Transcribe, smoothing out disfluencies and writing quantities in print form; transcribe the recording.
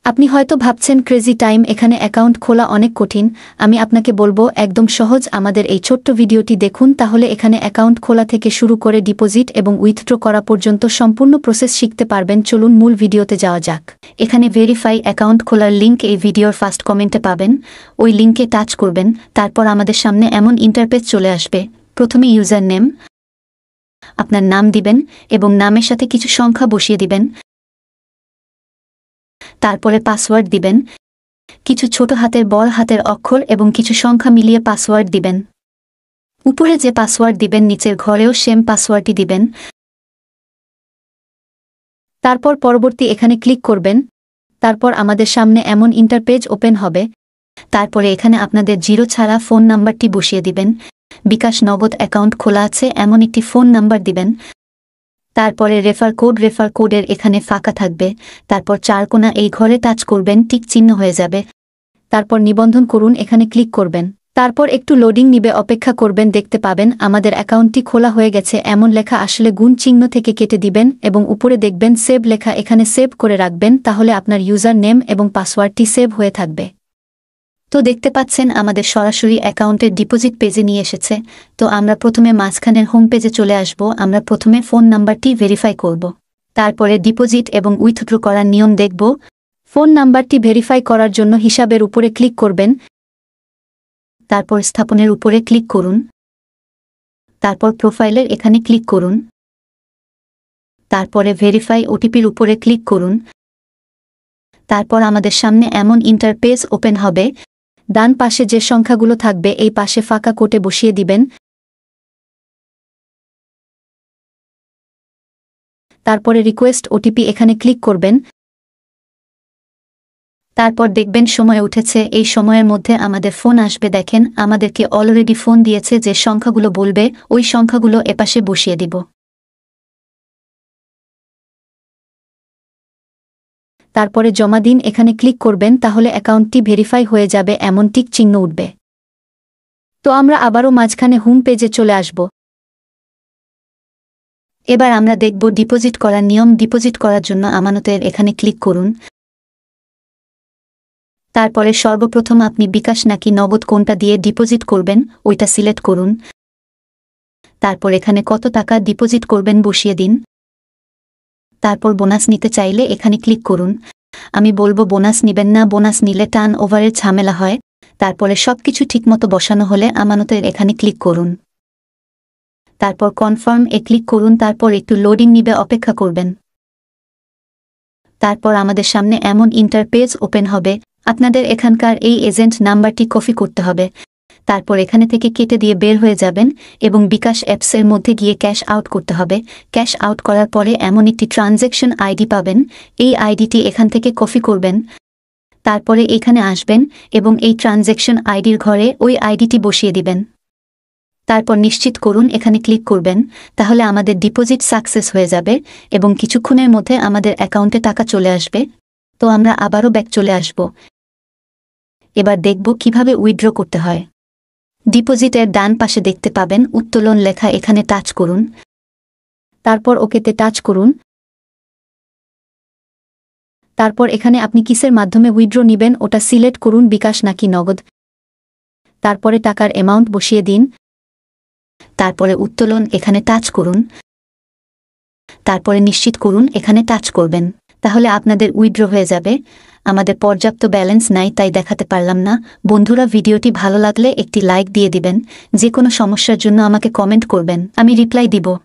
আপনি হয়তো ভাবছেন ক্রেজি টাইম, এখানে অ্যাকাউন্ট খোলা অনেক কঠিন। আমি আপনাকে বলবো একদম সহজ। আমাদের এই ছোট্ট ভিডিওটি দেখুন, তাহলে এখানে অ্যাকাউন্ট খোলা থেকে শুরু করে ডিপোজিট এবং উইথড্র করা পর্যন্ত সম্পূর্ণ প্রসেস শিখতে পারবেন। চলুন মূল ভিডিওতে যাওয়া যাক। এখানে ভেরিফাই অ্যাকাউন্ট খোলার লিঙ্ক এই ভিডিওর ফার্স্ট কমেন্টে পাবেন। ওই লিঙ্কে টাচ করবেন, তারপর আমাদের সামনে এমন ইন্টারফেস চলে আসবে। প্রথমে ইউজার নেম, আপনার নাম দিবেন এবং নামের সাথে কিছু সংখ্যা বসিয়ে দিবেন। তারপরে পাসওয়ার্ড দিবেন, কিছু ছোট হাতের বড় হাতের অক্ষর এবং কিছু সংখ্যা মিলিয়ে পাসওয়ার্ড দিবেন। উপরে যে পাসওয়ার্ড দিবেন নিচের ঘরেও সেম পাসওয়ার্ডটি দিবেন। তারপর পরবর্তী এখানে ক্লিক করবেন। তারপর আমাদের সামনে এমন ইন্টারপেজ ওপেন হবে। তারপরে এখানে আপনাদের জিরো ছাড়া ফোন নাম্বারটি বসিয়ে দিবেন। বিকাশ নগদ অ্যাকাউন্ট খোলা আছে এমন একটি ফোন নাম্বার দিবেন। তারপরে রেফার কোডের এখানে ফাঁকা থাকবে। তারপর চারকোনা এই ঘরে টাচ করবেন, টিক চিহ্ন হয়ে যাবে। তারপর নিবন্ধন করুন, এখানে ক্লিক করবেন। তারপর একটু লোডিং নিবে, অপেক্ষা করবেন। দেখতে পাবেন আমাদের অ্যাকাউন্টটি খোলা হয়ে গেছে। এমন লেখা আসলে গুণ চিহ্ন থেকে কেটে দিবেন এবং উপরে দেখবেন সেভ লেখা, এখানে সেভ করে রাখবেন। তাহলে আপনার ইউজার নেম এবং পাসওয়ার্ডটি সেভ হয়ে থাকবে। তো দেখতে পাচ্ছেন আমাদের সরাসরি অ্যাকাউন্টের ডিপোজিট পেজে নিয়ে এসেছে। তো আমরা প্রথমে মাঝখানের হোম পেজে চলে আসব। আমরা প্রথমে ফোন নাম্বারটি ভেরিফাই করব। তারপরে ডিপোজিট এবং উইথড্র করার নিয়ম দেখব। ফোন নাম্বারটি ভেরিফাই করার জন্য হিসাবের উপরে ক্লিক করবেন। তারপর স্থাপনের উপরে ক্লিক করুন। তারপর প্রোফাইলের এখানে ক্লিক করুন। তারপরে ভেরিফাই ওটিপির উপরে ক্লিক করুন। তারপর আমাদের সামনে এমন ইন্টারপেজ ওপেন হবে। ডান পাশে যে সংখ্যাগুলো থাকবে এই পাশে ফাঁকা কোটে বসিয়ে দিবেন। তারপরে রিকোয়েস্ট ওটিপি এখানে ক্লিক করবেন। তারপর দেখবেন সময় উঠেছে। এই সময়ের মধ্যে আমাদের ফোন আসবে। দেখেন আমাদেরকে অলরেডি ফোন দিয়েছে। যে সংখ্যাগুলো বলবে ওই সংখ্যাগুলো এপাশে বসিয়ে দিব। তারপরে জমা দিন এখানে ক্লিক করবেন, তাহলে অ্যাকাউন্টটি ভেরিফাই হয়ে যাবে, এমন টিক চিহ্ন উঠবে। তো আমরা আবারও মাঝখানে হোম পেজে চলে আসব। এবার আমরা দেখব ডিপোজিট করার নিয়ম। ডিপোজিট করার জন্য আমানতের এখানে ক্লিক করুন। তারপরে সর্বপ্রথম আপনি বিকাশ নাকি নগদ কোনটা দিয়ে ডিপোজিট করবেন ওইটা সিলেক্ট করুন। তারপর এখানে কত টাকা ডিপোজিট করবেন বসিয়ে দিন। তারপর বোনাস নিতে চাইলে এখানে ক্লিক করুন। আমি বলবো বোনাস নিবেন না, বোনাস নিলে টার্ন ওভারের ঝামেলা হয়। তারপরে সবকিছু ঠিকমতো বসানো হলে আমানতের এখানে ক্লিক করুন। তারপর কনফার্ম এ ক্লিক করুন। তারপর একটু লোডিং নিবে, অপেক্ষা করবেন। তারপর আমাদের সামনে এমন ইন্টারপেজ ওপেন হবে। আপনাদের এখানকার এই এজেন্ট নাম্বারটি কপি করতে হবে। তারপর এখানে থেকে কেটে দিয়ে বের হয়ে যাবেন এবং বিকাশ অ্যাপসের মধ্যে গিয়ে ক্যাশ আউট করতে হবে। ক্যাশ আউট করার পরে এমন একটি ট্রানজ্যাকশন আইডি পাবেন। এই আইডিটি এখান থেকে কপি করবেন। তারপরে এখানে আসবেন এবং এই ট্রানজ্যাকশন আইডির ঘরে ওই আইডিটি বসিয়ে দিবেন। তারপর নিশ্চিত করুন এখানে ক্লিক করবেন। তাহলে আমাদের ডিপোজিট সাকসেস হয়ে যাবে এবং কিছুক্ষণের মধ্যে আমাদের অ্যাকাউন্টে টাকা চলে আসবে। তো আমরা আবারও ব্যাক চলে আসব। এবার দেখব কিভাবে উইথড্র করতে হয়। ডিপোজিটের ডান পাশে দেখতে পাবেন উত্তোলন লেখা, এখানে টাচ করুন। তারপর ওকেতে টাচ করুন। তারপর এখানে আপনি কিসের মাধ্যমে উইথড্র নিবেন ওটা সিলেক্ট করুন, বিকাশ নাকি নগদ। তারপরে টাকার অ্যামাউন্ট বসিয়ে দিন। তারপরে উত্তোলন এখানে টাচ করুন। তারপরে নিশ্চিত করুন এখানে টাচ করবেন। তাহলে আপনাদের উইথড্র হয়ে যাবে। আমাদের পর্যাপ্ত ব্যালেন্স নাই তাই দেখাতে পারলাম না। বন্ধুরা, ভিডিওটি ভালো লাগলে একটি লাইক দিয়ে দিবেন। যে কোনো সমস্যার জন্য আমাকে কমেন্ট করবেন, আমি রিপ্লাই দিব।